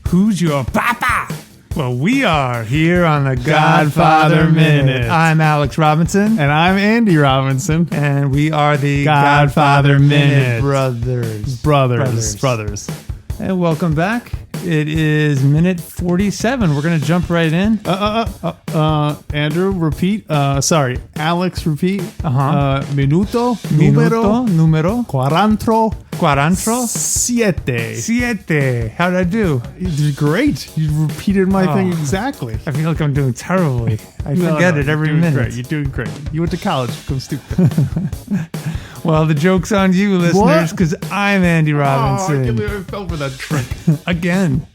Who's your papa? Well, we are here on the Godfather Minute. I'm Alex Robinson. And I'm Andy Robinson. And we are the Godfather Minute Brothers. And welcome back. It is minute 47. We're going to jump right in. Andrew, repeat. Alex, repeat. Minuto numero 47. How'd I do? You did great. You repeated my thing exactly. I feel like I'm doing terribly. I forget it every minute. Great. You're doing great. You went to college. Become stupid. Well, the joke's on you, listeners, because I'm Andy Robinson. I can't believe I fell for that trick. Again.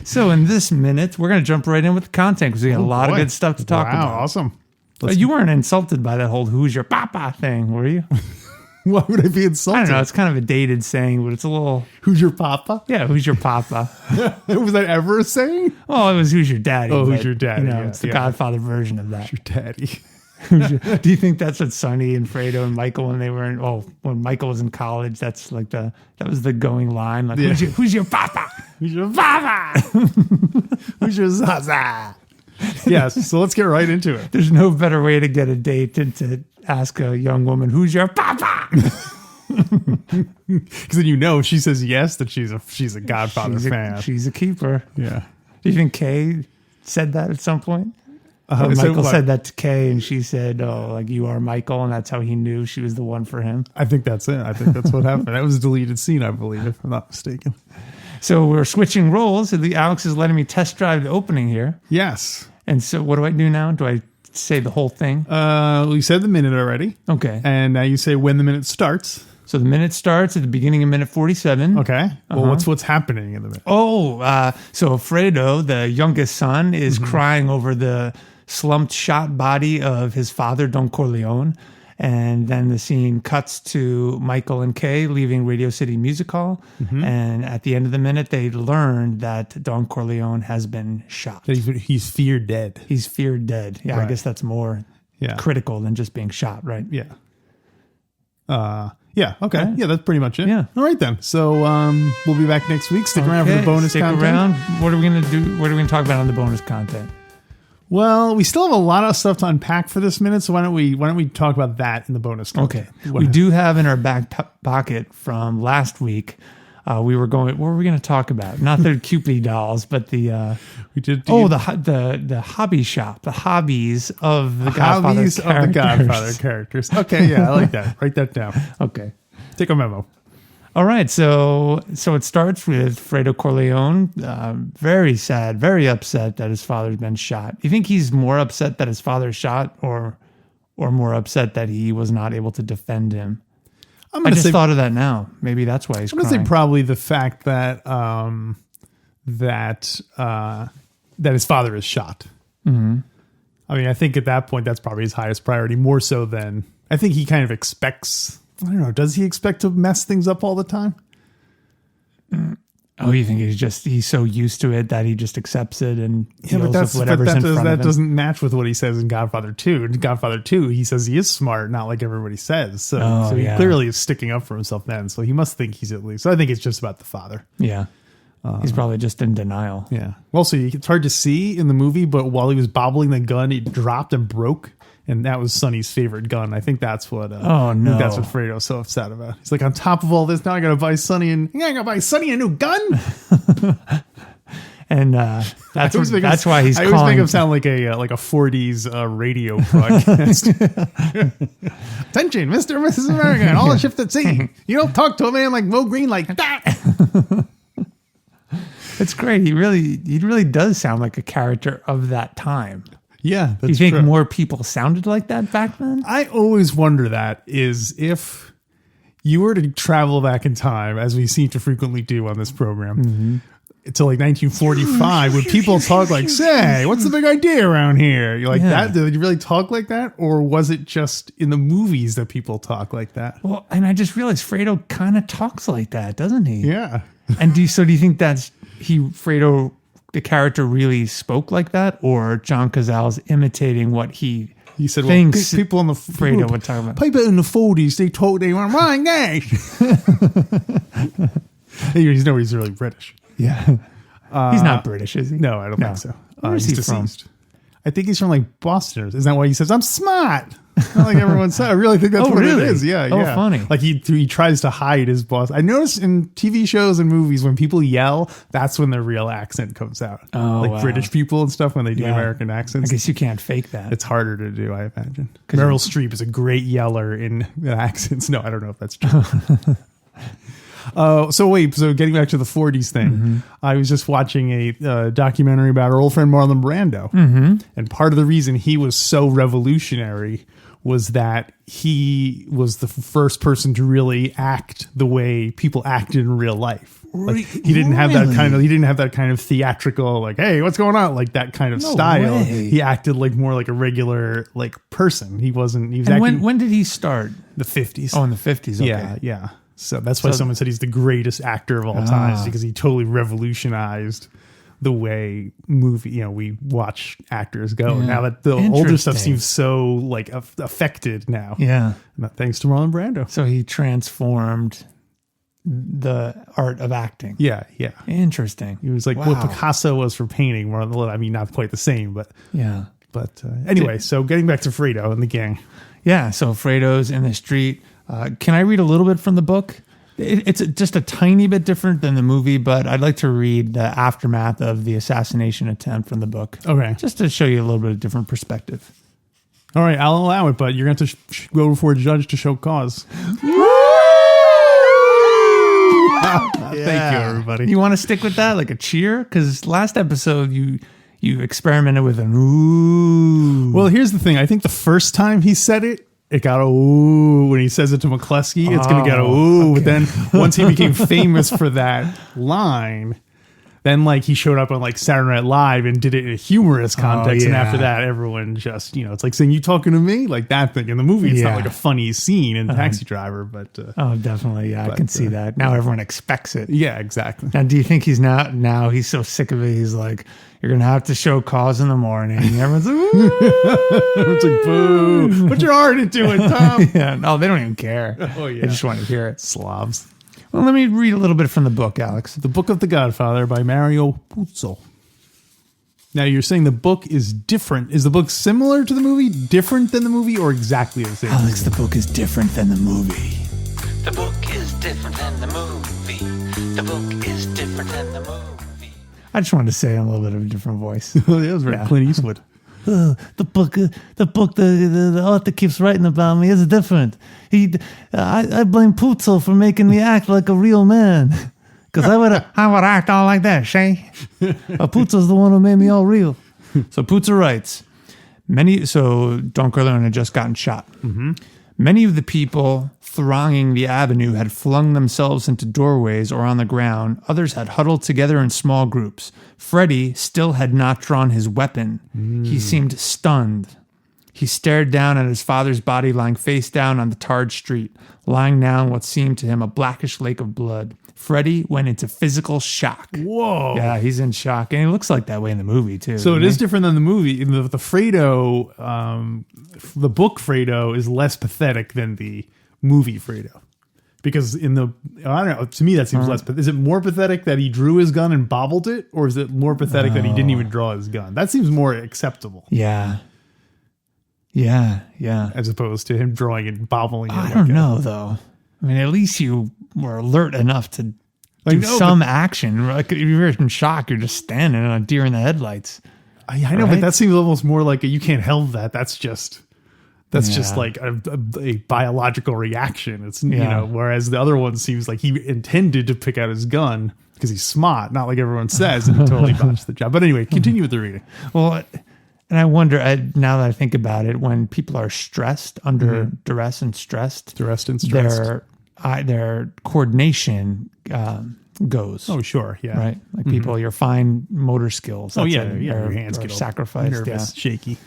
So in this minute, we're going to jump right in with the content because we got a lot of good stuff to talk about. Wow, awesome. You weren't insulted by that whole "who's your papa" thing, were you? Why would I be insulted? I don't know. It's kind of a dated saying, but it's a little... Who's your papa? Yeah, who's your papa? Was that ever a saying? Well, it was who's your daddy. Oh, who's your daddy? It's the Godfather version of that. Who's your daddy? Do you think that's what Sonny and Fredo and Michael, when they were in... Oh, when Michael was in college, that's like that was the going line. Like, who's your papa? Who's your papa? Who's your zaza? Yes, so let's get right into it. There's no better way to get a date than to ask a young woman, who's your papa? Because then if she says yes, that she's a Godfather fan. She's a keeper. Yeah. Do you think Kay said that at some point? Michael said that to Kay, and she said, you are Michael, and that's how he knew she was the one for him. I think that's it. I think that's what happened. That was a deleted scene, I believe, if I'm not mistaken. So we're switching roles. Alex is letting me test drive the opening here. Yes. And so what do I do now? Do I say the whole thing? We said the minute already. Okay. And now you say when the minute starts. So the minute starts at the beginning of minute 47. Okay. Well, what's happening in the minute? So Fredo, the youngest son, is crying over the slumped, shot body of his father, Don Corleone. And then the scene cuts to Michael and Kay leaving Radio City Music Hall. And at the end of the minute, they learn that Don Corleone has been shot. He's feared dead. He's feared dead. Yeah, right. I guess that's more critical than just being shot, right? Yeah. Yeah, okay. Right. Yeah, that's pretty much it. Yeah. All right, then. So we'll be back next week. Stick around for the bonus content. Stick around. What are we going to do? What are we going to talk about on the bonus content? Well, we still have a lot of stuff to unpack for this minute, so why don't we talk about that in the bonus content? Okay. We do have in our back pocket from last week. What were we going to talk about? Not the Cupid dolls, but the the hobby shop, the hobbies of the Godfather characters. Okay, yeah, I like that. Write that down. Okay. Take a memo. All right, so it starts with Fredo Corleone, very sad, very upset that his father's been shot. You think he's more upset that his father's shot, or more upset that he was not able to defend him? I just thought of that now. Maybe that's why he's crying. I'm going to say probably the fact that that his father is shot. Mm-hmm. I mean, I think at that point that's probably his highest priority, more so than I think he kind of expects. I don't know. Does he expect to mess things up all the time? Oh, you think he's so used to it that he just accepts it and deals with whatever's in front of him? That doesn't match with what he says in Godfather 2. In Godfather 2, he says he is smart, not like everybody says. So he clearly is sticking up for himself then. So he must think he's at least. So I think it's just about the father. Yeah. He's probably just in denial. Yeah. Well, so it's hard to see in the movie, but while he was bobbling the gun, he dropped and broke. And that was Sonny's favorite gun. I think that's what. That's what Fredo's so upset about. He's like, on top of all this, now I got to buy Sonny a new gun. And that's why he's. I always make him sound like a 40s radio broadcast. Attention, Mr. and Mrs. America, and all the shift at sea. You don't talk to a man like Mo Green like that. It's great. He really does sound like a character of that time. Yeah, that's true. You think more people sounded like that back then? I always wonder that is if you were to travel back in time, as we seem to frequently do on this program, until like 1945 when people talk like, say, what's the big idea around here? You're like, that? Did you really talk like that? Or was it just in the movies that people talk like that? Well, and I just realized Fredo kind of talks like that, doesn't he? Yeah. And do you think Fredo, the character, really spoke like that? Or John Cazale's imitating what he said, thinks people in the Fredo would talk about? People in the 40s, they went, right, he's really British. Yeah. He's not British, is he? No, I don't think so. Where is he deceased. I think he's from like Boston. Isn't that why he says, I'm smart? Not like everyone said. I really think that's what it is. Yeah, yeah. Funny. Like he tries to hide his boss. I notice in TV shows and movies when people yell, that's when their real accent comes out. Oh, like British people and stuff when they do American accents. I guess you can't fake that. It's harder to do, I imagine. Meryl Streep is a great yeller in accents. No, I don't know if that's true. So getting back to the 40s thing, I was just watching a documentary about our old friend Marlon Brando. And part of the reason he was so revolutionary was that he was the first person to really act the way people acted in real life. Like, he didn't have that kind of theatrical, like, hey, what's going on? Like that kind of style. Way. He acted more like a regular person. He was when did he start? The 50s. Oh, in the 50s. Okay. Yeah. Yeah. So that's why someone said he's the greatest actor of all time, because he totally revolutionized the way we watch actors go. Now that the older stuff seems so like affected now. Yeah. Thanks to Marlon Brando. So he transformed the art of acting. Yeah. Yeah. Interesting. He was like what Picasso was for painting. I mean, not quite the same, but yeah. But anyway, so getting back to Fredo and the gang. Yeah. So Fredo's in the street. Can I read a little bit from the book? It's just a tiny bit different than the movie, but I'd like to read the aftermath of the assassination attempt from the book. Okay. Just to show you a little bit of different perspective. All right, I'll allow it, but you're going to have to go before a judge to show cause. Thank you, everybody. You want to stick with that, like a cheer? Because last episode, you experimented with an ooh. Well, here's the thing. I think the first time he said it got a ooh. When he says it to McCluskey, it's going to get a ooh. Okay. But then once he became famous for that line, then he showed up on Saturday Night Live and did it in a humorous context. And after that, everyone just, it's like saying, you talking to me? Like that thing. In the movie, it's not like a funny scene in Taxi Driver, but... definitely. Yeah, I can see that. Now everyone expects it. Yeah, exactly. Now, do you think now he's so sick of it, he's like, you're going to have to show cause in the morning. And everyone's like, ooh. It's like, boo. Put your heart into it, Tom. Yeah, no, they don't even care. Oh, yeah. They just want to hear it. Slobs. Well, let me read a little bit from the book, Alex. The Book of the Godfather by Mario Puzo. Now, you're saying the book is different. Is the book similar to the movie, different than the movie, or exactly the same? Alex, the book is different than the movie. The book is different than the movie. The book is different than the movie. I just wanted to say it in a little bit of a different voice. That was very Clint Eastwood. The book, the author keeps writing about me is different. I blame Puzo for making me act like a real man, because I would act all like that, Shay. Puzo's the one who made me all real. So Puzo writes, so Don Corleone had just gotten shot. Mm-hmm. Many of the people thronging the avenue had flung themselves into doorways or on the ground. Others had huddled together in small groups. Freddie still had not drawn his weapon. He seemed stunned. He stared down at his father's body lying face down on the tarred street, lying now in what seemed to him a blackish lake of blood. Freddie went into physical shock. Whoa. Yeah, he's in shock. And he looks like that way in the movie, too. So it is different than the movie. In the Fredo, the book Fredo is less pathetic than the movie Fredo. Because I don't know, to me that seems less. Is it more pathetic that he drew his gun and bobbled it? Or is it more pathetic that he didn't even draw his gun? That seems more acceptable. Yeah. Yeah. As opposed to him drawing and bobbling it. I don't know, though. I mean, at least you were alert enough to do some action. Like if you're in shock, you're just standing on a deer in the headlights. I know, right? But that seems almost more like you can't help that. That's just like a biological reaction. It's whereas the other one seems like he intended to pick out his gun because he's smart, not like everyone says, and he totally botched the job. But anyway, continue with the reading. Well, and I wonder, now that I think about it, when people are stressed, under duress and stressed, their coordination goes. Oh, sure. Yeah. Right? Like people, your fine motor skills. Your hands get sacrificed. nervous, shaky.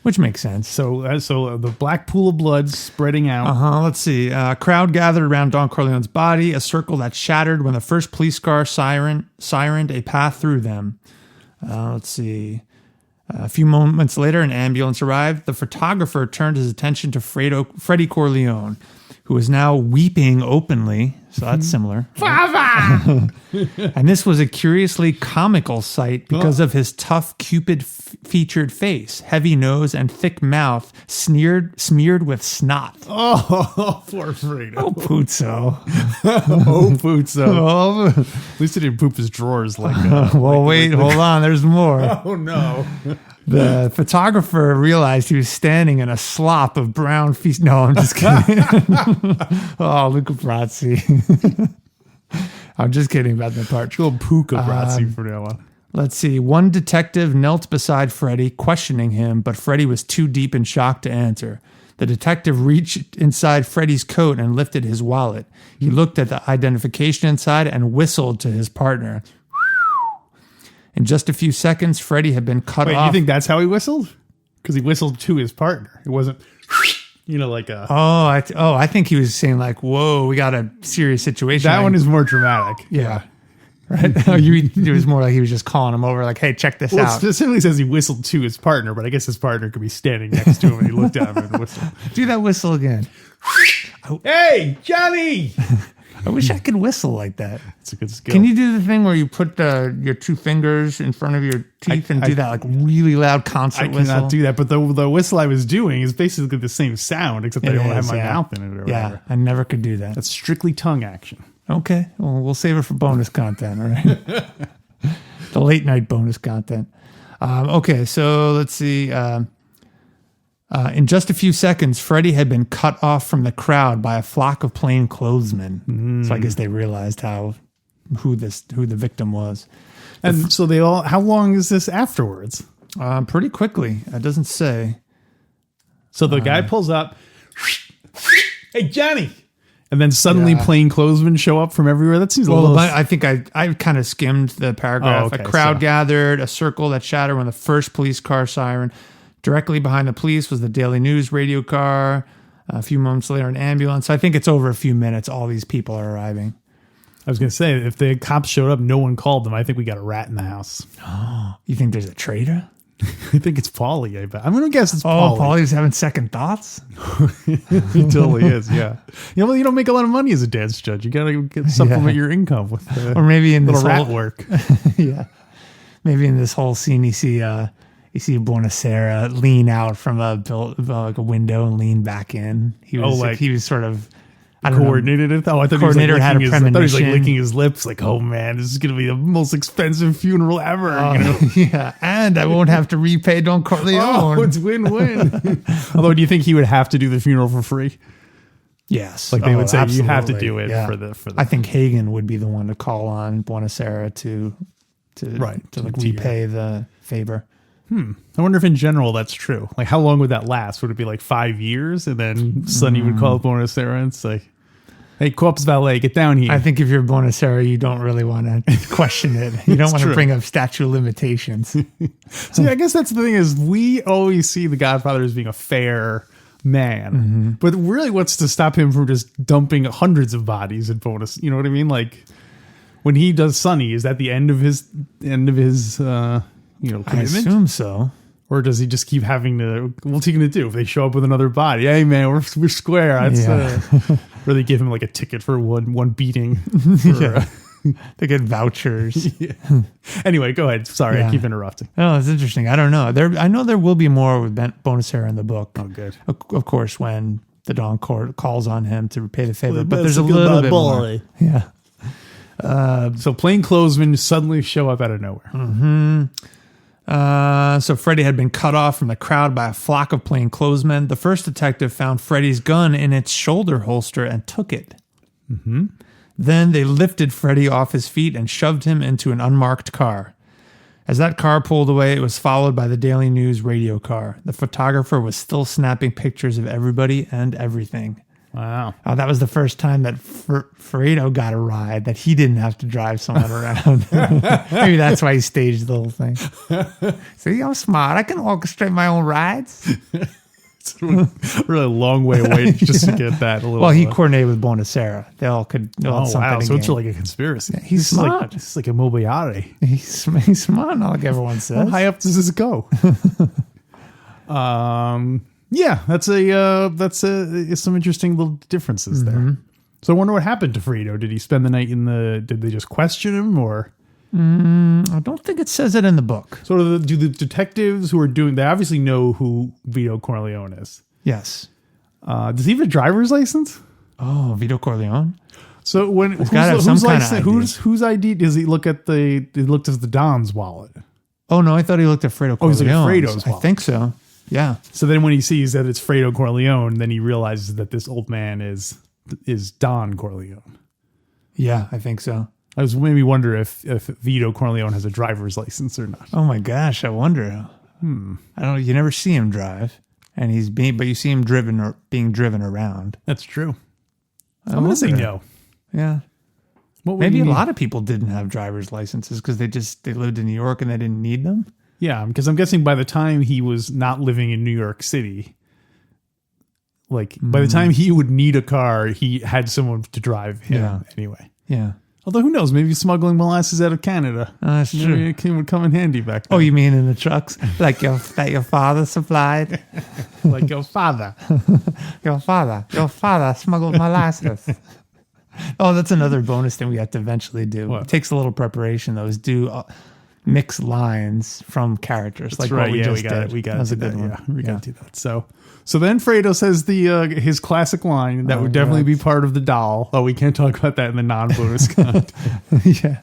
Which makes sense. So the black pool of blood spreading out. Let's see. A crowd gathered around Don Corleone's body, a circle that shattered when the first police car sirened a path through them. Let's see. A few moments later, an ambulance arrived. The photographer turned his attention to Freddie Corleone, who was now weeping openly. So that's similar. Father! And this was a curiously comical sight because of his tough, Cupid-featured face, heavy nose, and thick mouth smeared with snot. Oh, poor Fredo. Oh, Puzzo. Oh, Puzzo. Oh. At least he didn't poop his drawers like well, wait, hold on. There's more. Oh, no. The photographer realized he was standing in a slop of brown feast. No, I'm just kidding. Oh, Luca Brazzi. I'm just kidding about that part. A little Puka Brazzi for now on. Let's see. One detective knelt beside Freddie, questioning him, but Freddie was too deep in shock to answer. The detective reached inside Freddie's coat and lifted his wallet. He looked at the identification inside and whistled to his partner. In just a few seconds, Freddie had been cut off. You think that's how he whistled? Because he whistled to his partner. It wasn't, like a... I think he was saying like, whoa, we got a serious situation. That one is more dramatic. Yeah. Right? It was more like he was just calling him over like, hey, check this out. It specifically says he whistled to his partner, but I guess his partner could be standing next to him and he looked at him and whistled. Do that whistle again. Hey, Johnny! I wish I could whistle like that. It's a good skill. Can you do the thing where you put your two fingers in front of your teeth and do that like really loud concert whistle? I cannot do that, but the whistle I was doing is basically the same sound, except I don't have my mouth in it or whatever. Yeah, I never could do that. That's strictly tongue action. Okay, well, we'll save it for bonus content, all right? The late night bonus content. Okay, so let's see. In just a few seconds, Freddie had been cut off from the crowd by a flock of plainclothesmen. So I guess they realized who the victim was. And so how long is this afterwards? Pretty quickly. It doesn't say. So the guy pulls up. Hey, Johnny. And then suddenly plainclothesmen show up from everywhere. That seems a little... I think I kind of skimmed the paragraph. Oh, okay, a crowd gathered, a circle that shattered when the first police car siren. Directly behind the police was the Daily News radio car. A few moments later, an ambulance. I think it's over a few minutes. All these people are arriving. I was going to say, if the cops showed up, no one called them. I think we got a rat in the house. Oh, you think there's a traitor? I think it's Paulie. I bet. I'm going to guess it's Paulie. Oh, Paulie's having second thoughts? He totally is, yeah. You don't make a lot of money as a dance judge. You got to supplement your income with or maybe in this rat work. Yeah. Maybe in this whole scene, you see Buonasera lean out from a window and lean back in. He was sort of coordinated it. Oh, I thought coordinator he was had a premonition. I thought he was like licking his lips, like, oh man, this is gonna be the most expensive funeral ever. Yeah, and I won't have to repay Don Corleone. Oh, it's win-win. Although, do you think he would have to do the funeral for free? Yes, like they would say, absolutely. you have to do it for the. I think Hagen would be the one to call on Buonasera to repay the favor. I wonder if in general that's true. Like, how long would that last? Would it be like 5 years? And then Sonny would call Buonasera and say, hey, corpse valet, get down here. I think if you're Buonasera, you don't really want to question it. You don't want to bring up statute of limitations. So I guess that's the thing is we always see the Godfather as being a fair man. But really what's to stop him from just dumping hundreds of bodies in bonus? You know what I mean? Like, when he does Sonny, is that the end of his commitment? I assume so. Or does he just keep having to... What's he going to do if they show up with another body? Hey, man, we're square. Or they give him like a ticket for one beating. They get vouchers. Anyway, go ahead. Sorry, I keep interrupting. Oh, it's interesting. I don't know. I know there will be more with Buonasera in the book. Oh, good. Of course, when the Don Court calls on him to repay the favor. But there's a little bit more. Yeah. So plainclothesmen suddenly show up out of nowhere. So Freddie had been cut off from the crowd by a flock of plainclothesmen. The first detective found Freddie's gun in its shoulder holster and took it. Then they lifted Freddie off his feet and shoved him into an unmarked car. As that car pulled away, it was followed by the Daily News radio car. The photographer was still snapping pictures of everybody and everything. Wow. That was the first time that Fredo got a ride that he didn't have to drive someone around. Maybe that's why he staged the whole thing. See, I'm smart. I can orchestrate my own rides. It's a really long way away just to get that a little. Well, he coordinated with Bonacera. They all could. Oh, wow. So it's like a conspiracy. Yeah, he's smart. It's like a Mobiliari. He's smart, not like everyone says. How high up does this go? Yeah, that's some interesting little differences there. So I wonder what happened to Fredo. Did he spend the night did they just question him or? I don't think it says it in the book. So do the detectives who are they obviously know who Vito Corleone is. Yes. Does he have a driver's license? Oh, Vito Corleone. So whose ID does he look at he looked at the Don's wallet? Oh no, I thought he looked at Fredo Corleone. Oh, he's looking at Fredo's wallet. I think so. Yeah. So then when he sees that it's Fredo Corleone, then he realizes that this old man is Don Corleone. Yeah, I think so. I was maybe wonder if Vito Corleone has a driver's license or not. Oh my gosh, I wonder. I don't know. You never see him drive, and but you see him being driven around. That's true. I'm gonna say no. Yeah. Maybe a lot of people didn't have driver's licenses because they lived in New York and they didn't need them. Yeah, because I'm guessing by the time he was not living in New York City, by the time he would need a car, he had someone to drive him anyway. Yeah. Although who knows, maybe smuggling molasses out of Canada. That's true. It would come in handy back then. Oh, you mean in the trucks that your father supplied? Like your father. Your father smuggled molasses. Oh, that's another bonus thing we have to eventually do. What? It takes a little preparation, though, is do mix lines from characters. That's like right. what we just got did. We got That's to a good one. Yeah, we got to do that. So then Fredo says his classic line that would definitely be part of the doll. Oh, we can't talk about that in the non-bonus content. Yeah.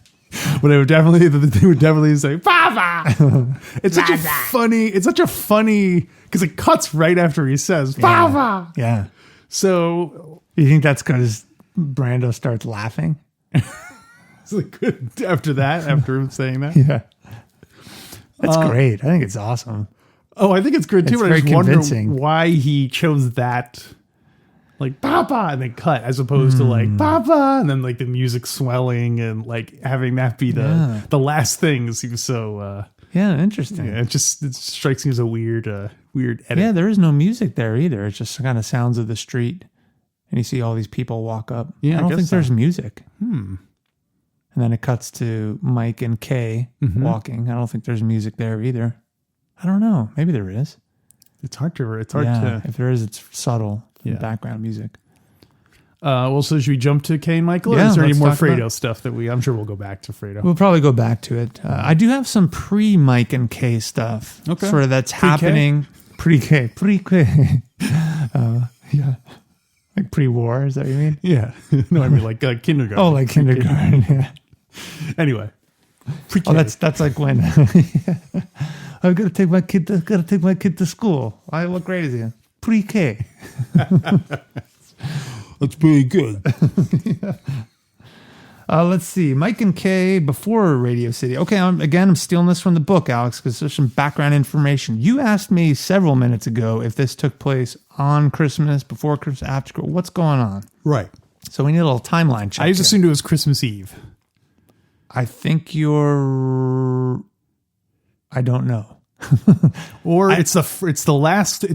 But they would definitely say, Papa! It's such a funny, because it cuts right after he says, Papa! Yeah. So. You think that's because Brando starts laughing? It's like good after him saying that? Yeah. That's great. I think it's awesome. Oh, I think it's good too, It's but I very just wonder convincing. why he chose that, like, Papa, and then cut, as opposed to like, Papa, and then like the music swelling and like having that be the last thing seems so... interesting. Yeah, it strikes me as a weird edit. Yeah, there is no music there either. It's just kind of sounds of the street. And you see all these people walk up. Yeah, I don't think there's music. Hmm. And then it cuts to Mike and Kay walking. I don't think there's music there either. I don't know. Maybe there is. It's hard to. If there is, it's subtle. Background music. So should we jump to Kay and Michael? Or Yeah, is there any let's more talk about Fredo stuff that I'm sure we'll go back to Fredo. We'll probably go back to it. I do have some pre-Mike and Kay stuff. Okay. Sort of that's Pre-K? happening. Pre-K. Yeah. Like pre-war, is that what you mean? Yeah. No, I mean like kindergarten. Oh, like kindergarten, yeah. Anyway. Pre-K. Oh, that's like when I've got to take my kid to school. What grade is he? Pre-K. That's pretty good. Let's see. Mike and Kay before Radio City. Okay, I'm stealing this from the book, Alex, because there's some background information. You asked me several minutes ago if this took place on Christmas, before Christmas, after Christmas. What's going on? Right. So we need a little timeline check. I just assumed it was Christmas Eve. I think I don't know. Or it's the last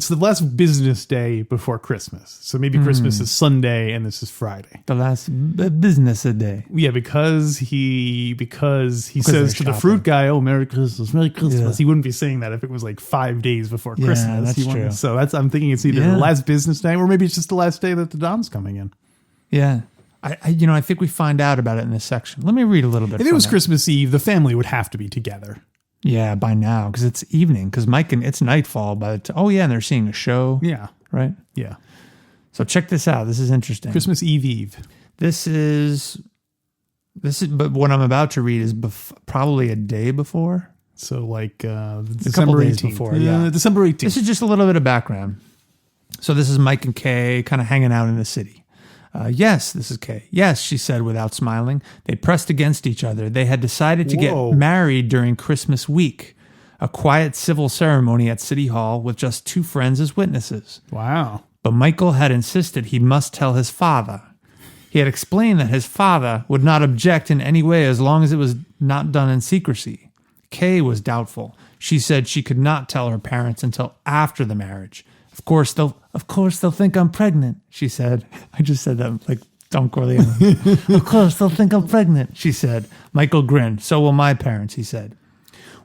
business day before Christmas. So maybe Christmas is Sunday and this is Friday. The last business day. Yeah, because he says to the fruit guy, "Oh, Merry Christmas, Merry Christmas." Yeah. He wouldn't be saying that if it was like 5 days before Christmas. That's true. So I'm thinking it's either the last business day or maybe it's just the last day that the Don's coming in. Yeah. I think we find out about it in this section. Let me read a little bit. If it was Christmas Eve, the family would have to be together. Yeah, by now, because it's evening. Because it's nightfall by the time. Oh yeah, and they're seeing a show. Yeah, right. Yeah. So check this out. This is interesting. Christmas Eve. This is. But what I'm about to read is probably a day before. So like December 18th. Before. Yeah, December 18th. This is just a little bit of background. So this is Mike and Kay kind of hanging out in the city. Yes, this is Kay. Yes, she said without smiling. They pressed against each other. They had decided to get married during Christmas week. A quiet civil ceremony at City Hall with just two friends as witnesses. Wow. But Michael had insisted he must tell his father. He had explained that his father would not object in any way as long as it was not done in secrecy. Kay was doubtful. She said she could not tell her parents until after the marriage. Of course they'll think I'm pregnant, she said. I just said that like Don Corleone. Of course they'll think I'm pregnant, she said. Michael grinned. So will my parents, he said.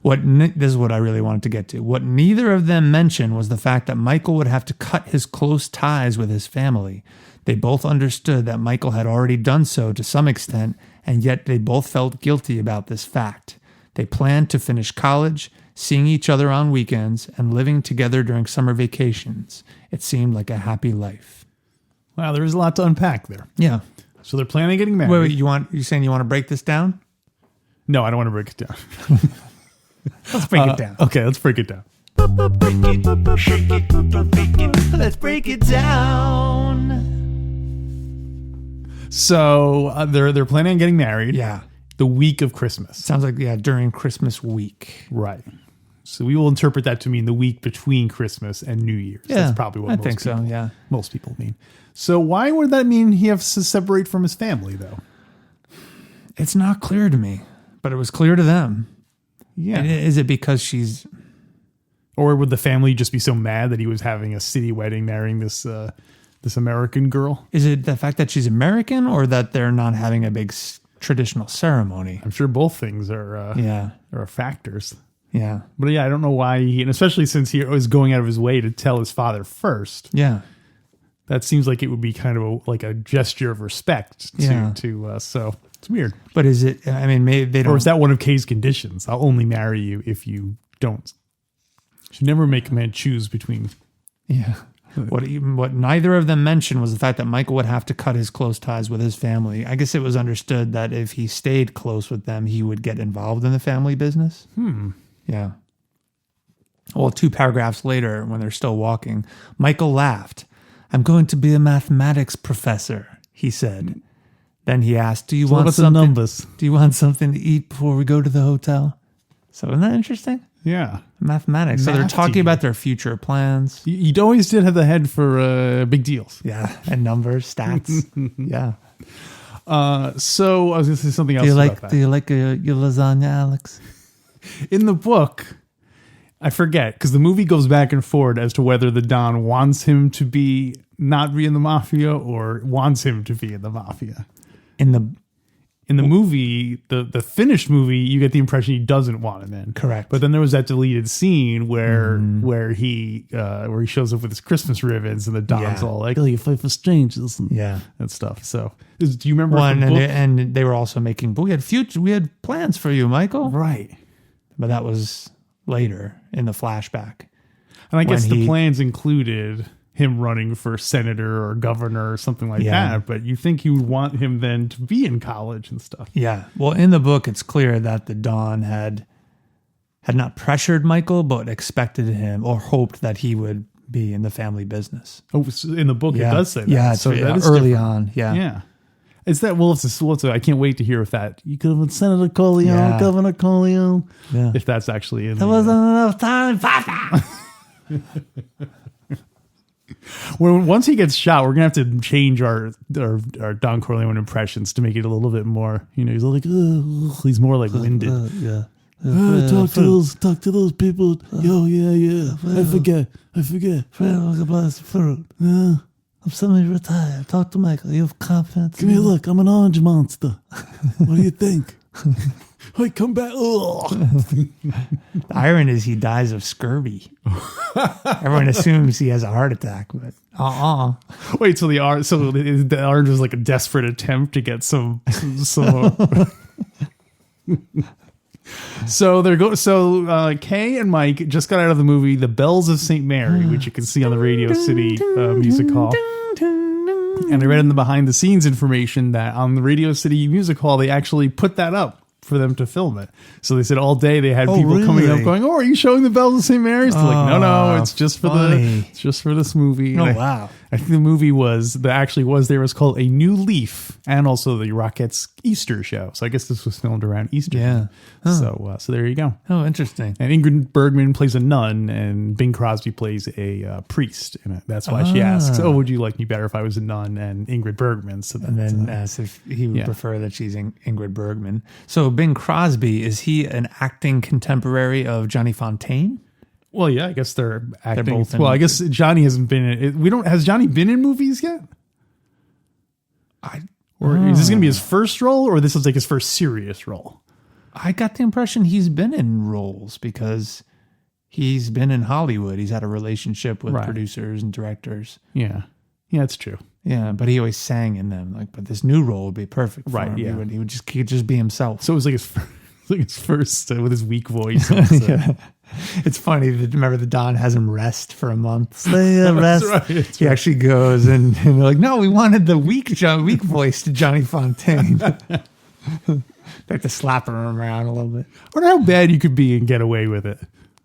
This is what I really wanted to get to. What neither of them mentioned was the fact that Michael would have to cut his close ties with his family. They both understood that Michael had already done so to some extent, and yet they both felt guilty about this fact. They planned to finish college, seeing each other on weekends, and living together during summer vacations. It seemed like a happy life. Wow, there is a lot to unpack there. Yeah. So they're planning on getting married. Wait, you saying you want to break this down? No, I don't want to break it down. Let's break it down. Okay, let's break it down. Let's break it down. So they're planning on getting married. Yeah. The week of Christmas. Sounds like, during Christmas week. Right. So we will interpret that to mean the week between Christmas and New Year's. Yeah, that's probably what most people mean. So why would that mean he has to separate from his family, though? It's not clear to me, but it was clear to them. Yeah. Is it because she's... Or would the family just be so mad that he was having a city wedding marrying this American girl? Is it the fact that she's American or that they're not having a big traditional ceremony? I'm sure both things are factors. Yeah. But yeah, I don't know why and especially since he was going out of his way to tell his father first. Yeah. That seems like it would be kind of like a gesture of respect so it's weird. But is it, I mean, maybe they don't. Or is that one of Kay's conditions? I'll only marry you if you don't. Should never make a man choose between. Yeah. What neither of them mentioned was the fact that Michael would have to cut his close ties with his family. I guess it was understood that if he stayed close with them, he would get involved in the family business. Yeah. Well, 2 paragraphs later, when they're still walking, Michael laughed. "I'm going to be a mathematics professor," he said. Then he asked, Do you want something to eat before we go to the hotel? So isn't that interesting? Yeah. Mathematics. So they're talking about their future plans. You always did have the head for big deals. Yeah. And numbers, stats. Yeah. So I was going to say something else about that. Do you like your lasagna, Alex? In the book, I forget, because the movie goes back and forward as to whether the Don wants him to not be in the mafia or wants him to be in the mafia. In the movie, the finished movie, you get the impression he doesn't want him in. Correct. But then there was that deleted scene where he shows up with his Christmas ribbons and the Don's all like, "Oh, you fight for strangers," and stuff. So, do you remember one? And they were also making. But we had plans for you, Michael. Right. But that was later in the flashback. And I guess the plans included him running for senator or governor or something like that. But you think you would want him then to be in college and stuff. Yeah. Well, in the book, it's clear that the Don had not pressured Michael, but expected him or hoped that he would be in the family business. Oh, so in the book, it does say that. Yeah. So that is early on. Yeah. Yeah. Is that, I can't wait to hear if that, you could have been Senator Corleone, Governor Corleone. Yeah. If that's actually in there. Wasn't enough time, Papa. Once he gets shot, we're going to have to change our Don Corleone impressions to make it a little bit more, he's like, he's more like winded. Talk to those people. I forget. Fruit. I'm semi-retired. Talk to Michael. You have confidence. Give me a look. I'm an orange monster. What do you think? Hey, come back. The irony is he dies of scurvy. Everyone assumes he has a heart attack, but Wait, so the orange was like a desperate attempt to get some. So Kay and Mike just got out of the movie The Bells of St. Mary, which you can see on the Radio City Music Hall. And I read in the behind the scenes information that on the Radio City Music Hall, they actually put that up for them to film it. So they said all day they had people coming up going, "Oh, are you showing The Bells of St. Mary's?" They're like, no, it's just for this movie. Wow. I think the movie was called A New Leaf, and also the Rockettes Easter show. So I guess this was filmed around Easter. Yeah. So there you go. Oh, interesting. And Ingrid Bergman plays a nun, and Bing Crosby plays a priest in it. That's why she asks, "Oh, would you like me better if I was a nun?" And Ingrid Bergman. So that, and then asks if he would prefer that she's Ingrid Bergman. So Bing Crosby, is he an acting contemporary of Johnny Fontane? Well, yeah, I guess they're acting. both in Well, I guess Johnny hasn't been in it. Has Johnny been in movies yet? Or is this going to be his first role, or this is like his first serious role? I got the impression he's been in roles because he's been in Hollywood. He's had a relationship with producers and directors. Yeah. Yeah, it's true. Yeah, but he always sang in them. But this new role would be perfect for him. Yeah. He would just be himself. So it was like his first with his weak voice. Yeah. It's funny that remember the Don has him rest for a month. Stay rest. He actually goes and they're like, no, we wanted the weak voice to Johnny Fontane. They have to slap him around a little bit. I wonder how bad you could be and get away with it.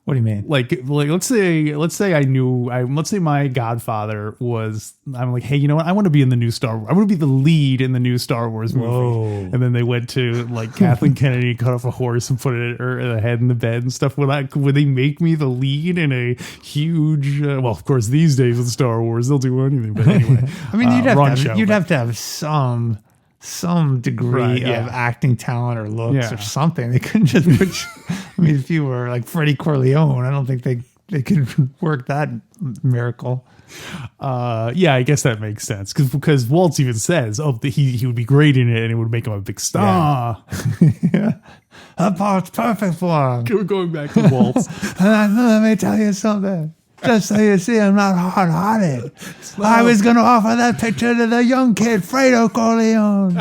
What do you mean? Like let's say my Godfather was, I'm like, hey, you know what? I want to be in the new Star Wars. I want to be the lead in the new Star Wars movie. Whoa. And then they went to like Kathleen Kennedy, cut off a horse and put her head in the bed and stuff. Would they make me the lead in a huge? Well, of course, these days with Star Wars, they'll do anything. But anyway, I mean, you'd have to have some degree of acting talent or looks or something. They couldn't just put you, I mean, if you were like Freddie Corleone, I don't think they could work that miracle. Yeah, I guess that makes sense because Waltz even says, he would be great in it and it would make him a big star. Yeah. That part's perfect for him. We're going back to Waltz. Let me tell you something. Just so you see, I'm not hard-hearted. I was going to offer that picture to the young kid, Fredo Corleone.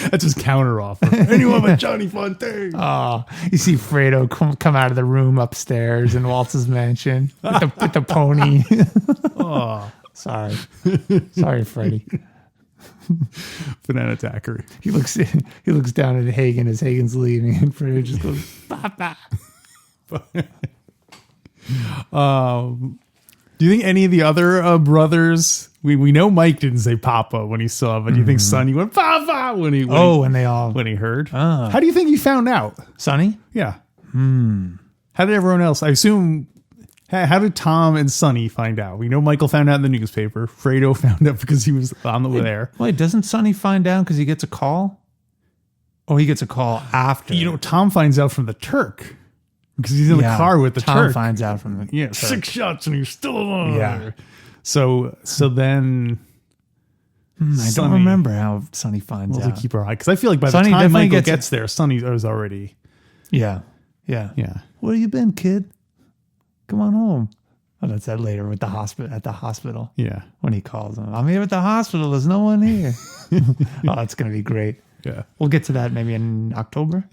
That's his counter offer. Anyone but Johnny Fontane. Oh, you see Fredo come out of the room upstairs in Waltz's mansion with the pony. Oh, sorry, Freddie. Banana attacker. He looks down at Hagen as Hagen's leaving, and Fredo just goes, "Papa." Do you think any of the other brothers? We know Mike didn't say Papa when he saw, but do you think Sonny went Papa when he heard? How do you think he found out? Sonny? Yeah. How did everyone else? I assume. How did Tom and Sonny find out? We know Michael found out in the newspaper. Fredo found out because he was on the way there. Wait, doesn't Sonny find out because he gets a call? Oh, he gets a call after. Tom finds out from the Turk. Because he's in the car with the Tom Turk. Finds out from the Turk. 6 shots and he's still alive. Yeah. So then I don't remember how Sonny finds out. To keep our eye, because I feel like by the time Michael gets there, Sonny was already. Yeah. Where you been, kid? Come on home. Oh, that's that later with the hospital at the hospital. Yeah. When he calls him, I'm here at the hospital. There's no one here. Oh, it's gonna be great. Yeah. We'll get to that maybe in October.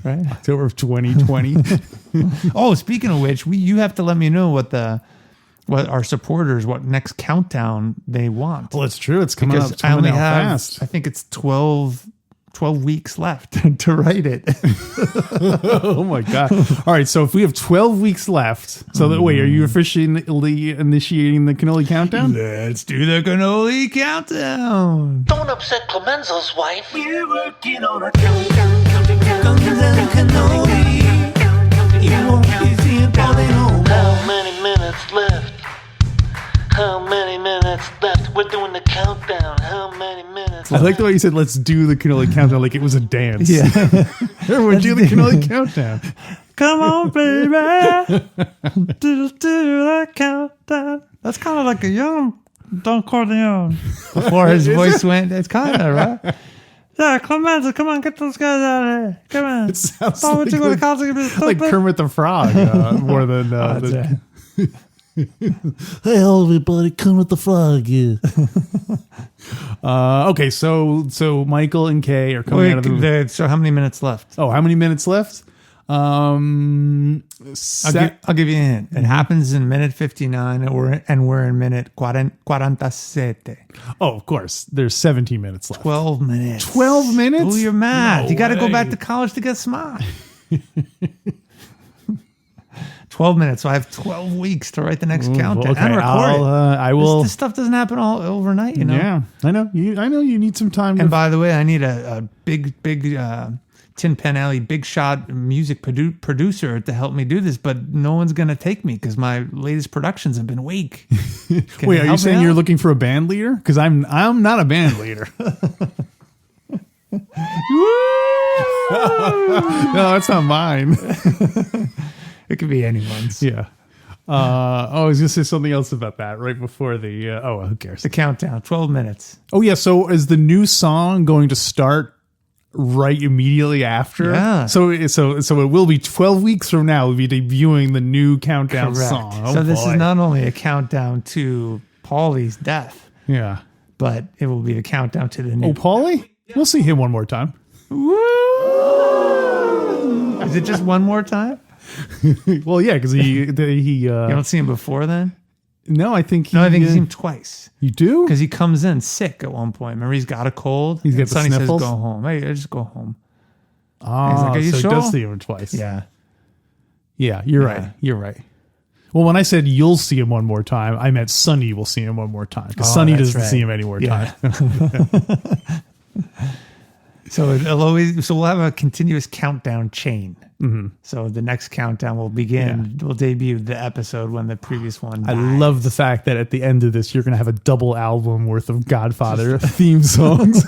Right? October of 2020. Oh, speaking of which, you have to let me know what our supporters, what next countdown they want. Well, it's true. It's coming up. I only have fast. I think it's 12 weeks left to write it. Oh my God. All right. So if we have 12 weeks left, wait, are you officially initiating the cannoli countdown? Let's do the cannoli countdown. Don't upset Clemenza's wife. We're working on a countdown. Cannoli. You won't be seeing Polly no more. How many minutes left? How many minutes left? We're doing the countdown. How many minutes I like the way you said, let's do the cannoli countdown like it was a dance. Yeah. Everyone do the cannoli countdown. Come on, baby. do the countdown. That's kind of like a young Don Corleone. Before his voice went, it's kind of, right? Yeah, Clemenza, come on, get those guys out of here. Come on. It sounds like Kermit the Frog more than... Hey, everybody, Kermit the Frog here. Okay, so Michael and Kay are coming out of the movie. So how many minutes left? Oh, how many minutes left? I'll give you a hint. It happens in minute 59, and we're in minute 47. Oh, of course. There's 17 minutes left. 12 minutes. 12 minutes? Oh, you're mad. No you got to go way. back to college to get smart. 12 minutes. So I have 12 weeks to write the next countdown okay, and record it. I will. This stuff doesn't happen all overnight, you know? Yeah, I know. I know you need some time. And by the way, I need a big Tin Pan Alley big shot music producer to help me do this, but no one's going to take me because my latest productions have been weak. Wait, are you saying you're looking for a band leader? Because I'm not a band leader. No, that's not mine. It could be anyone's. Yeah. I was going to say something else about that right before the... who cares? The countdown, 12 minutes. Oh, yeah. So is the new song going to start right immediately after? Yeah. So it will be 12 weeks from now. We'll be debuting the new countdown Correct. song. Oh, so this boy. is not only a countdown to Paulie's death, Yeah. but it will be the countdown to the new... Oh, Paulie? We'll see him one more time. Woo! Is it just one more time? Well, yeah, because he You don't see him before then? No, I think No, I think you see him twice. You do? Because he comes in sick at one point. Remember, he's got a cold. He's got and the Sonny sniffles? says, go home. Hey, just go home. Oh, He's like, "Are you so he sure?" does see him twice. Yeah. Yeah, you're right. You're right. Well, when I said you'll see him one more time, I meant Sonny will see him one more time. Because Sonny that's doesn't right. see him any more time. So we'll have a continuous countdown chain. Mm-hmm. So the next countdown will begin. We'll debut the episode when the previous one dies. I love the fact that at the end of this, you're going to have a double album worth of Godfather theme songs.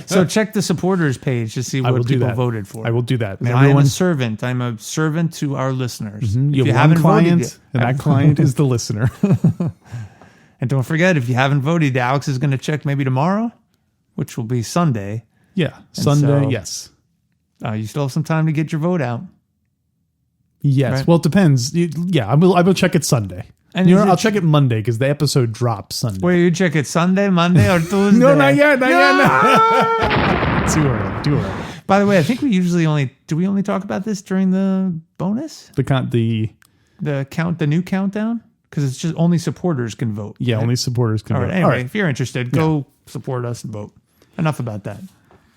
So check the supporters page to see I will what do people that. voted for. I will do that. I am a servant. I'm a servant to our listeners. You If have one client, voted and that client is the listener. and don't forget, if you haven't voted, Alex is going to check maybe tomorrow, which will be Sunday. Yeah, Sunday, so- yes. You still have some time to get your vote out. Yes. Right. Well, it depends. Yeah, I will check it Sunday. And And is it- I'll check it Monday because the episode drops Sunday. Where you check it Sunday, Monday, or Tuesday? No, not yet. Not yet. Too early. Too early. By the way, I think we usually only talk about this during the bonus, The new countdown, because it's just only supporters can vote. yeah, right? only supporters can All vote. right. Anyway, All right. if you're interested, go support us and vote. Enough about that.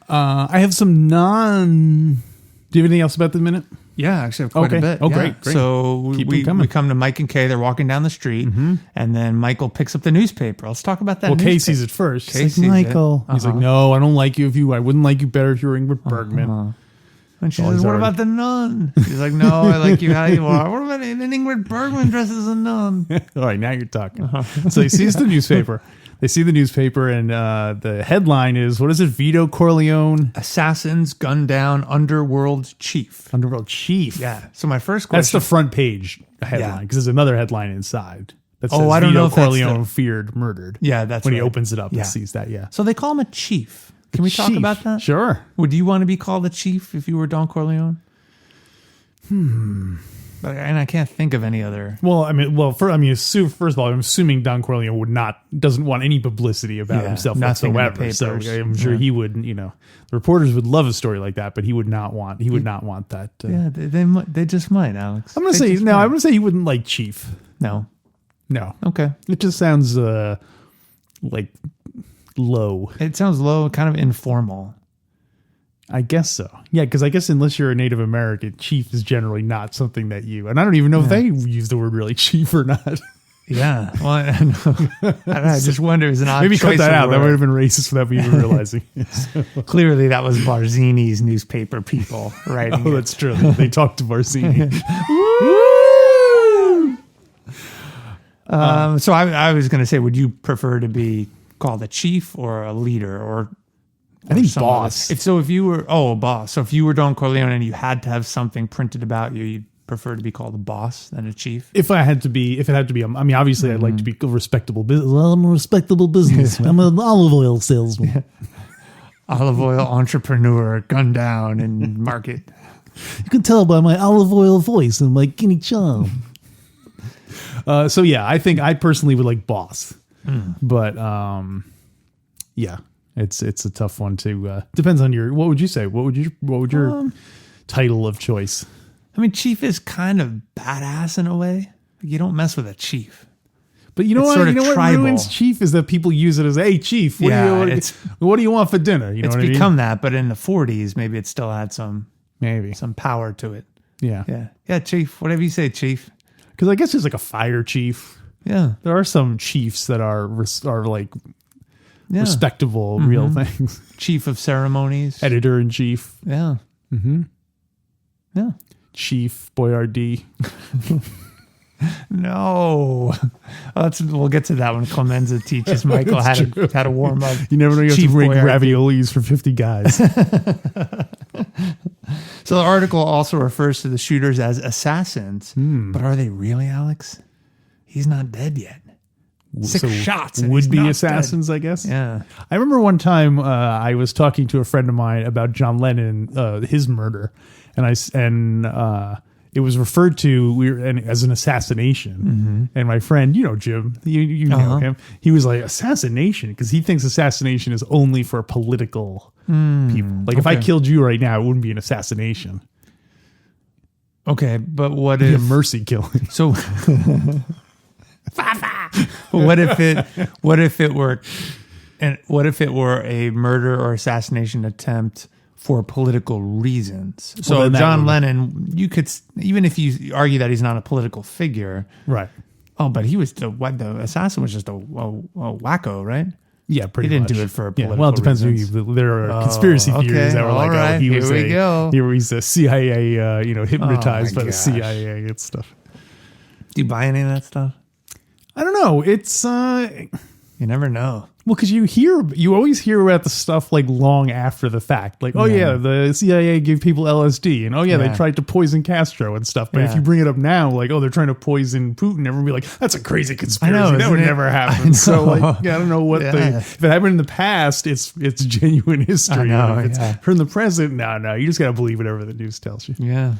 I have some Do you have anything else about the minute? Yeah, actually, I have quite a bit. Oh, yeah. great. So Keep we them coming. come to Mike and Kay. They're walking down the street, and then Michael picks up the newspaper. Let's talk about that. Well, Kay newspaper. sees it first. Kay He's sees like, it. Michael. He's like, no, I don't like you. I wouldn't like you better if you were Ingrid Bergman. And she Oh, says, he's "What already- about the nun?" He's like, "No, I like you how you are." What about an Ingrid Bergman dressed as a nun? All right, now you're talking. So he sees the newspaper. They see the newspaper, and the headline is, what is it? Vito Corleone, Assassins gun down underworld chief. Underworld Chief. Yeah. So my first That's question. the front page headline, Yeah. because there's another headline inside that says I don't Vito know if that's Corleone the- feared, murdered. Yeah, that's when he right. opens it up Yeah. and sees that, yeah. So they call him a chief. Can we talk Chief. about that? Sure. Would you want to be called a chief if you were Don Corleone? And I can't think of any other. Well, first of all, I'm assuming Don Corleone doesn't want any publicity about Yeah, himself nothing in the whatsoever. So papers. I'm sure Yeah. he wouldn't. The reporters would love a story like that, but he would not want. He would not want that. Yeah, they just might, Alex. I'm gonna They say just no. might. I'm gonna say he wouldn't like Chief. No. No, Okay. it just sounds like low. It sounds low, kind of informal. I guess so. Yeah, because I guess unless you're a Native American, chief is generally not something that you. And I don't even know if they use the word really chief or not. Yeah. Well, I don't know. I just wonder. It's an odd Maybe cut choice that of out. That word. would have been racist without me even realizing. Clearly, that was Barzini's newspaper people writing Oh, it. that's true. They talked to Barzini. So I was going to say, would you prefer to be called a chief or a leader or? I think some boss. other- If you were a boss. So if you were Don Corleone and you had to have something printed about you, you'd prefer to be called a boss than a chief. If it had to be, obviously, I'd like to be a respectable business. Well, I'm a respectable businessman. I'm an olive oil salesman. Olive oil entrepreneur, gun down and market. You can tell by my olive oil voice and my guinea charm. So yeah, I think I personally would like boss, but yeah, it's a tough one to. Depends on your. What would you say? What would your title of choice? I mean, chief is kind of badass in a way. You don't mess with a chief. But you know It's what? sort You of know what tribal. ruins chief is that people use it as, "Hey, chief, Yeah, what do you want for dinner?" You know It's what I mean? become that, but in the 40s, maybe it still had some Maybe. power to it. Yeah. Yeah, Chief. Whatever you say, Chief. Because I guess there's like a fire chief. Yeah. There are some chiefs that are like respectable, real things. Chief of ceremonies. Editor in chief. Yeah. Mm-hmm. Yeah. Chief Boyardee. No. We'll get to that when Clemenza teaches Michael how to warm up. You never know, you have Chief to bring Boyardee. raviolis for 50 guys. So the article also refers to the shooters as assassins. But are they really, Alex? He's not dead yet. 6 shots. And Would be not assassins, dead. I guess. Yeah. I remember one time I was talking to a friend of mine about John Lennon, his murder, and it was referred to as an assassination. And my friend, Jim, you know him, he was like, assassination, because he thinks assassination is only for political people. Like if I killed you right now, it wouldn't be an assassination. Okay, but what It'd be if a mercy killing? So what if it were a murder or assassination attempt for political reasons? So then John Lennon, you could, even if you argue that he's not a political figure, Right. Oh, but he was the assassin was just a wacko, right? Yeah, pretty He didn't much. do it for political well, it depends reasons. who you. There are conspiracy theories that were like, right, he was he's a CIA, hypnotized by the gosh. CIA and stuff. Do you buy any of that stuff? I don't know. It's You never know. well, because you always hear about the stuff like long after the fact, like the CIA gave people LSD, and they tried to poison Castro and stuff. But if you bring it up now, like they're trying to poison Putin, everyone will be like, that's a crazy conspiracy. That would never happen. So like, I don't know what if it happened in the past, it's genuine history. I know, If it's from the present, no, you just gotta believe whatever the news tells you. Yeah,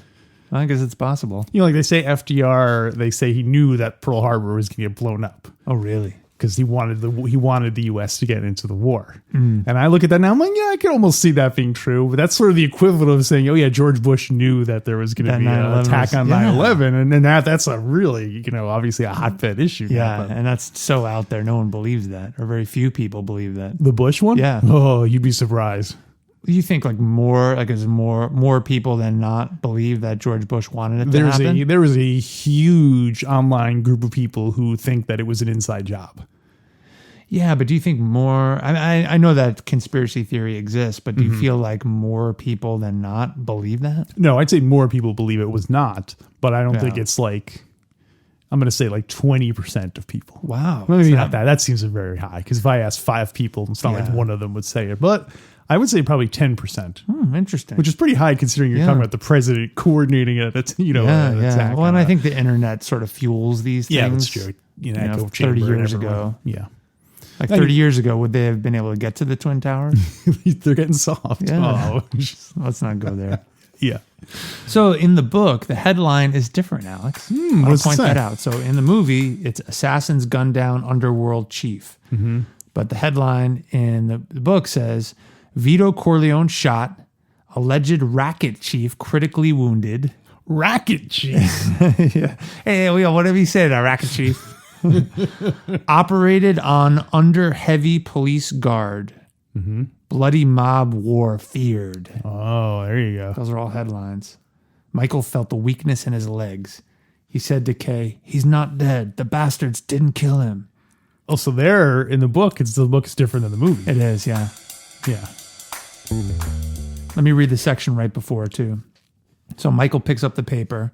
I guess it's possible. Like they say FDR, they say he knew that Pearl Harbor was going to get blown up. Oh, really? Because he wanted the U.S. to get into the war. And I look at that now, I'm like, yeah, I could almost see that being true. But that's sort of the equivalent of saying, George Bush knew that there was going to be an attack on 9/11. And then that's a really, obviously a hotbed issue. Yeah, and that's so out there. No one believes that, or very few people believe that. The Bush one? Yeah. Oh, you'd be surprised. You think is more people than not believe that George Bush wanted it to happen? There was a huge online group of people who think that it was an inside job. Yeah, but do you think more? I know that conspiracy theory exists, but do you feel like more people than not believe that? No, I'd say more people believe it was not, but I don't think it's like, I'm going to say like 20% of people. Wow. Maybe not that. That seems very high, because if I asked 5 people, it's not like one of them would say it. But I would say probably 10%. Interesting. Which is pretty high considering you're talking about the president coordinating it. It's, an attack. Well, and I think the internet sort of fuels these things. Yeah, that's true. 30 years ago. Yeah. Like 30 years ago, would they have been able to get to the Twin Towers? They're getting soft. Yeah. Oh. Let's not go there. Yeah. So in the book, the headline is different, Alex. What I'll does it point say? that out. So in the movie, it's Assassins Gun Down Underworld Chief. But the headline in the book says, Vito Corleone shot, alleged racket chief critically wounded. Racket chief. Yeah. Hey, whatever you say, that racket chief. Operated on under heavy police guard. Bloody mob war feared. Oh, there you go. Those are all headlines. Michael felt the weakness in his legs. He said to Kay, he's not dead. The bastards didn't kill him. Also, there in the book, the book is different than the movie. It is, yeah. Yeah. Let me read the section right before, too. So Michael picks up the paper.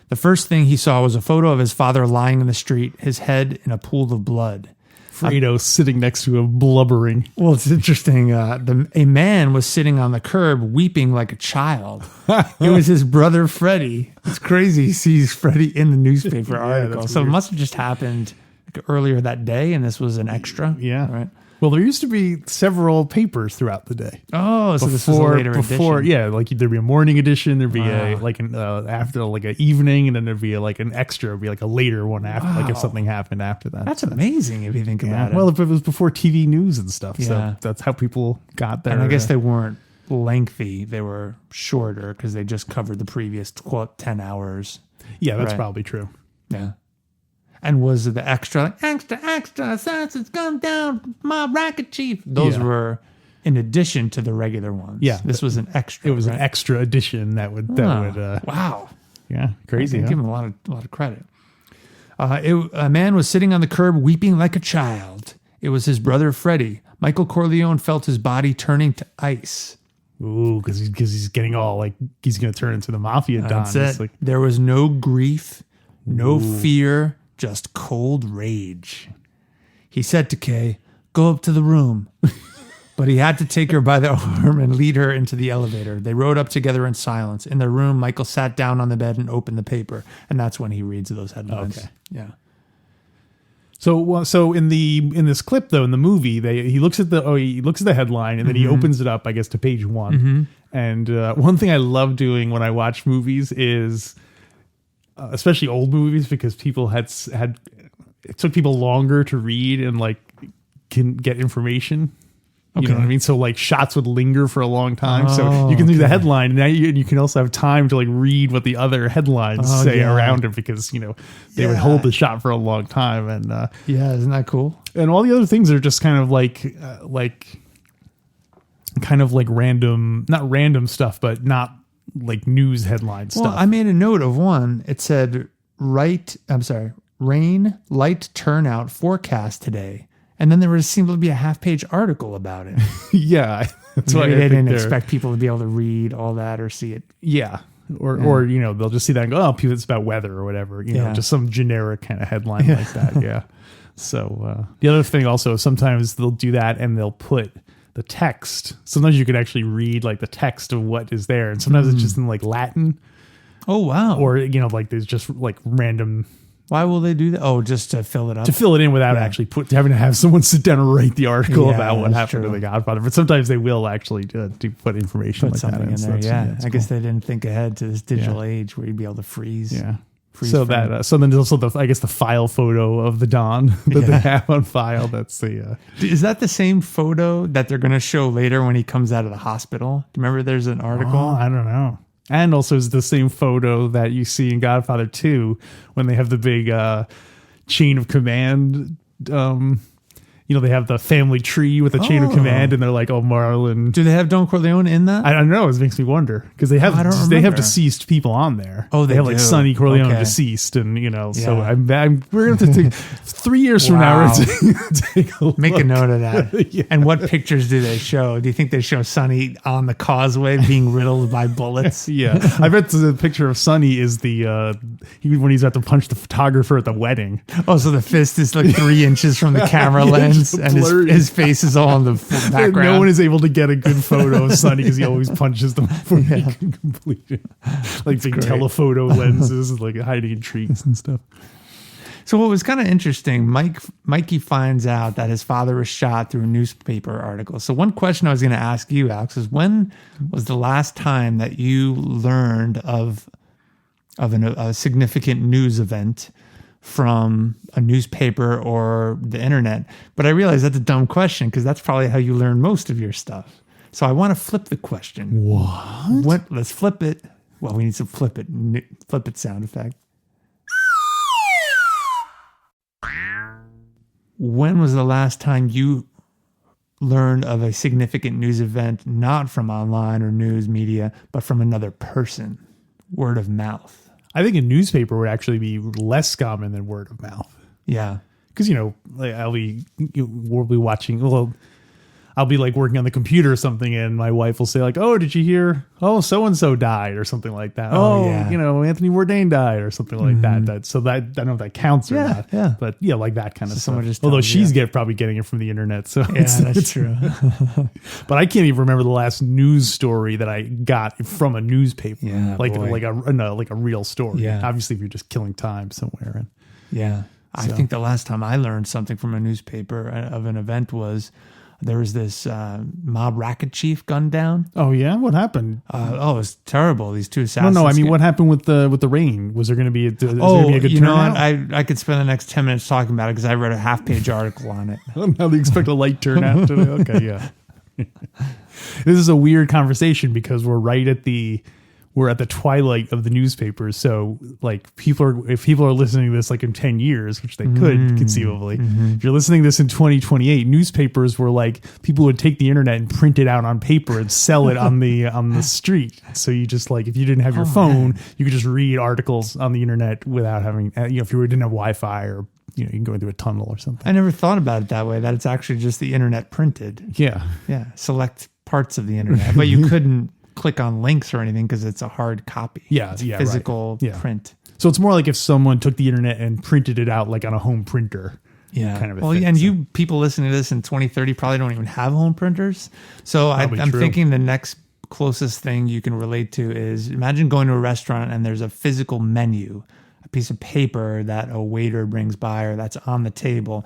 The first thing he saw was a photo of his father lying in the street, his head in a pool of blood. Fredo sitting next to him, blubbering. Well, it's interesting. A man was sitting on the curb weeping like a child. It was his brother, Freddie. It's crazy. He sees Freddie in the newspaper article. So it must have just happened earlier that day, and this was an extra. Yeah. Right. Well, there used to be several papers throughout the day. Oh, so this was a later edition. Yeah, like there'd be a morning edition, there'd be after like an evening, and then there'd be like an extra, it'd be like a later one after, like if something happened after that. That's amazing if you think about it. Well, if it was before TV news and stuff, Yeah. so that's how people got there. And I guess they weren't lengthy; they were shorter because they just covered the previous 10 hours. Yeah, that's Right. probably true. Yeah. And was it the extra, assassins gun down, my racket chief? Those were in addition to the regular ones. Yeah. This was an extra. It was an right? extra edition that would Wow. Yeah, crazy. Give him a lot of credit. A man was sitting on the curb weeping like a child. It was his brother Freddie. Michael Corleone felt his body turning to ice. Ooh, because he's getting all like he's going to turn into the mafia Don. That's it. There was no grief, no fear, just cold rage. He said to Kay, "Go up to the room." But he had to take her by the arm and lead her into the elevator. They rode up together in silence. In their room, Michael sat down on the bed and opened the paper, and that's when he reads those headlines. Okay. Yeah. So in this clip though, in the movie, he looks at the headline and then he opens it up, I guess, to page 1. And one thing I love doing when I watch movies is, especially old movies, because people had it took people longer to read and like can get information. You know what I mean? So like shots would linger for a long time. So you can do the headline and now you can also have time to like read what the other headlines say around it, because, you know, they would hold the shot for a long time. And isn't that cool? And all the other things are just kind of like random, not random stuff, but not like news headline stuff. Well, I made a note of one. It said, rain, light turnout forecast today. And then there seemed to be a half-page article about it. Yeah. That's why they didn't expect people to be able to read all that or see it. Yeah. Or you know, they'll just see that and go, oh, it's about weather or whatever. You know, just some generic kind of headline like that. Yeah. So the other thing also, sometimes they'll do that and they'll put the text. Sometimes you could actually read like the text of what is there. And sometimes it's just in like Latin. Oh, wow. Or, you know, like there's just like random... Why will they do that? Oh, just to fill it up? To fill it in without actually having to have someone sit down and write the article about what happened to the Godfather. But sometimes they will actually do put information like that in there. Yeah, I guess they didn't think ahead to this digital age where you'd be able to freeze. Yeah. So that so then there's also the file photo of the Don that they have on file. That's the is that the same photo that they're going to show later when he comes out of the hospital? Do you remember there's an article? Oh, I don't know. And also is the same photo that you see in Godfather 2 when they have the big chain of command. You know, they have the family tree with a chain of command, and they're like, "Oh, Marlon." Do they have Don Corleone in that? I don't know. It makes me wonder because they have deceased people on there. Oh, they have like Sonny Corleone deceased, and you know. So we're going to have to take 3 years from now. Take a look. Make a note of that. And what pictures do they show? Do you think they show Sonny on the causeway being riddled by bullets? Yeah, I bet the picture of Sonny is when he's about to punch the photographer at the wedding. Oh, so the fist is like 3 inches from the camera lens. And his face is all in the background. No one is able to get a good photo of Sonny because he always punches them before he can complete it. Like big telephoto lenses, like hiding in trees and stuff. So what was kind of interesting, Mikey finds out that his father was shot through a newspaper article. So one question I was going to ask you, Alex, is when was the last time that you learned of a significant news event from a newspaper or the internet? But I realize that's a dumb question because that's probably how you learn most of your stuff. So I want to flip the question. What? Let's flip it. Well, we need some flip it sound effect. When was the last time you learned of a significant news event, not from online or news media, but from another person? Word of mouth. I think a newspaper would actually be less common than word of mouth. Yeah. Because, you know, like we'll be watching, I'll be like working on the computer or something and my wife will say like, oh, did you hear? Oh, so-and-so died or something like that. You know, Anthony Bourdain died or something like that. So that, I don't know if that counts or not. Yeah. But yeah, like that kind of stuff. Just although she's probably getting it from the internet. So yeah, that's true. But I can't even remember the last news story that I got from a newspaper. Yeah, like a real story. Yeah. Obviously, if you're just killing time somewhere. And yeah. I think the last time I learned something from a newspaper of an event was there was this mob racket chief gunned down. Oh yeah, what happened? It was terrible. These two assassins. No, I mean, what happened with the rain? Was there going to be a good turnout? You know what? I could spend the next 10 minutes talking about it because I read a half-page article on it. How do you expect a light turnout today? Okay, yeah. This is a weird conversation because we're right at the we're at the twilight of the newspapers. So like if people are listening to this like in 10 years, which they could conceivably, if you're listening to this in 2028, newspapers were like, people would take the internet and print it out on paper and sell it on the street. So you just like, if you didn't have your phone, you could just read articles on the internet without having, if you didn't have Wi-Fi or, you can go into a tunnel or something. I never thought about it that way, that it's actually just the internet printed. Yeah. Yeah. Select parts of the internet, but you couldn't click on links or anything because it's a hard copy. Yeah, it's physical print. So it's more like if someone took the internet and printed it out like on a home printer. Yeah. Kind of a well, thing, and so. you people listening to this in 2030 probably don't even have home printers. So I'm thinking the next closest thing you can relate to is imagine going to a restaurant and there's a physical menu, a piece of paper that a waiter brings by or that's on the table.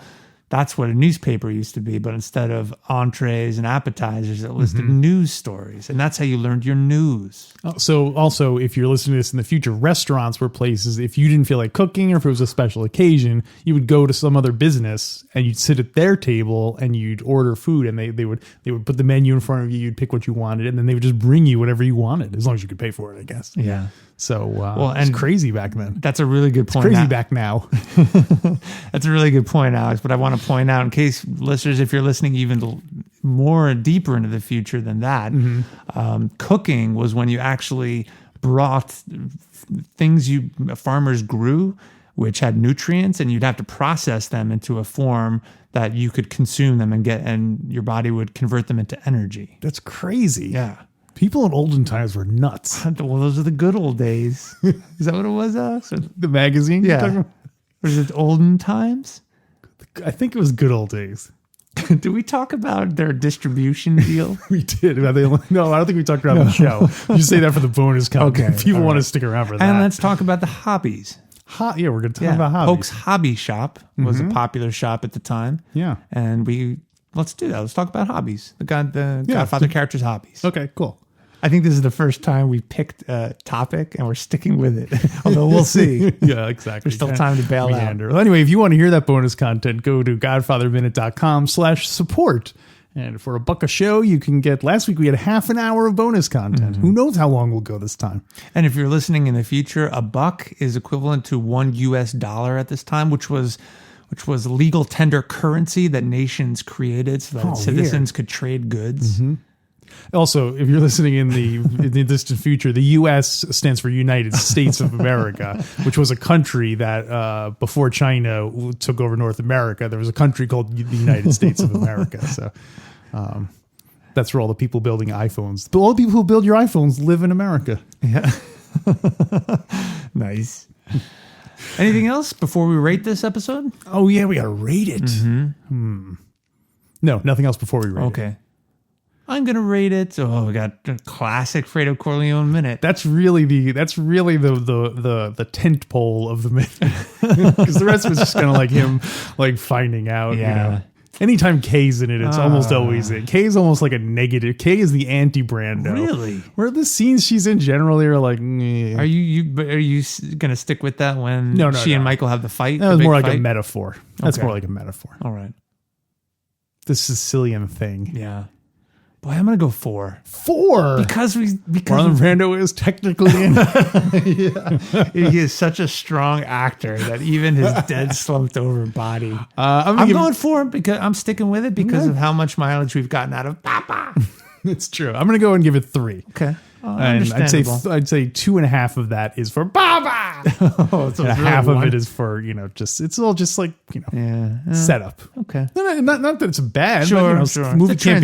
That's what a newspaper used to be, but instead of entrees and appetizers, it listed news stories, and that's how you learned your news. So also, if you're listening to this in the future, restaurants were places, if you didn't feel like cooking or if it was a special occasion, you would go to some other business and you'd sit at their table and you'd order food, and they would put the menu in front of you, you'd pick what you wanted, and then they would just bring you whatever you wanted, as long as you could pay for it, I guess. Yeah. So it's crazy back then. That's a really good point. It's crazy back now. That's a really good point, Alex. But I want to point out, in case listeners, if you're listening even more deeper into the future than that, cooking was when you actually brought things farmers grew, which had nutrients, and you'd have to process them into a form that you could consume them and your body would convert them into energy. That's crazy. Yeah. People in olden times were nuts. Well, those are the good old days. Is that what it was, Alex? The magazine? Yeah. Or is it olden times? I think it was good old days. Did we talk about their distribution deal? We did. No, I don't think we talked about the show. You say that for the bonus content. Okay, people want to stick around for that. And let's talk about the hobbies. Yeah, we're going to talk about hobbies. Polk's Hobby Shop was a popular shop at the time. Yeah. And let's do that. Let's talk about hobbies. The Godfather character's hobbies. Okay, cool. I think this is the first time we picked a topic and we're sticking with it. Although we'll see. Yeah, exactly. There's still time to bail out. Well, anyway, if you want to hear that bonus content, go to godfatherminute.com/support. And for $1 a show, you can get, last week we had half an hour of bonus content. Who knows how long we'll go this time. And if you're listening in the future, $1 is equivalent to $1 US at this time, which was legal tender currency that nations created so that citizens could trade goods. Also, if you're listening in the distant future, the U.S. stands for United States of America, which was a country that before China took over North America, there was a country called the United States of America. So that's where all the people building iPhones. All the people who build your iPhones live in America. Yeah. Nice. Anything else before we rate this episode? Oh, yeah, we got to rate it. No, nothing else before we rate it. Okay. I'm gonna rate it. Oh, we got a classic Fredo Corleone minute. That's really the tent pole of the minute, because the rest of it's just kind of like him like finding out. Yeah. Anytime K's in it, it's almost always it. K is almost like a negative. K is the anti-Brando. Really? Where the scenes she's in generally are like. Meh. Are you gonna stick with that when she and Michael have the fight? That was more like a metaphor. That's Okay. more like a metaphor. All right. The Sicilian thing. Yeah. Boy, I'm gonna go 4. 4 because Marlon Brando is technically in. he is such a strong actor that even his dead, slumped over body. I'm going 4 because I'm sticking with it because of how much mileage we've gotten out of Papa. It's true. I'm going to go and give it 3. Okay. And I'd say 2.5 of that is for Baba. So and half of it is for, it's all just like, setup. Okay. Not that it's bad. Sure, but, sure. The movie can't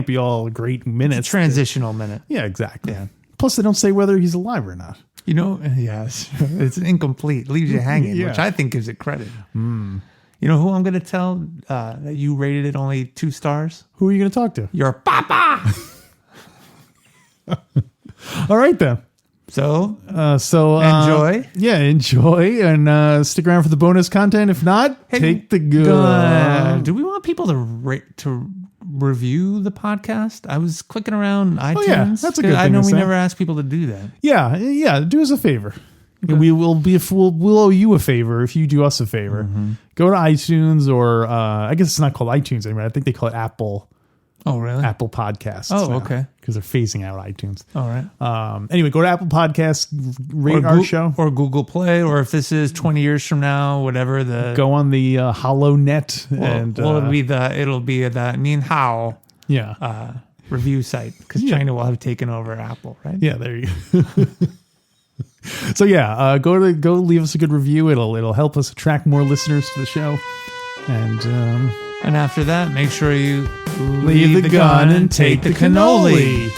be all great minutes. It's a transitional minute. Yeah, exactly. Yeah. Plus, they don't say whether he's alive or not. Yes, it's incomplete. Leaves you hanging, which I think gives it credit. You know who I'm going to tell that you rated it only 2 stars? Who are you going to talk to? Your Papa. All right, then. So enjoy. Yeah, enjoy. And stick around for the bonus content. If not, take the good. Do we want people to review the podcast? I was clicking around iTunes. Oh, yeah, that's a good thing. I know we never ask people to do that. Yeah. Do us a favor. Okay. We'll owe you a favor if you do us a favor. Go to iTunes, or I guess it's not called iTunes anymore. I think they call it Apple Oh, really? Apple Podcasts. Oh, okay. Because they're phasing out iTunes. All right. Anyway, go to Apple Podcasts, rate our show. Or Google Play, or if this is 20 years from now, whatever the... Go on the HoloNet. It'll be the Nin Hao review site, because China will have taken over Apple, right? Yeah, there you go. So go leave us a good review. It'll help us attract more listeners to the show. And after that, make sure you leave the gun and take the cannoli.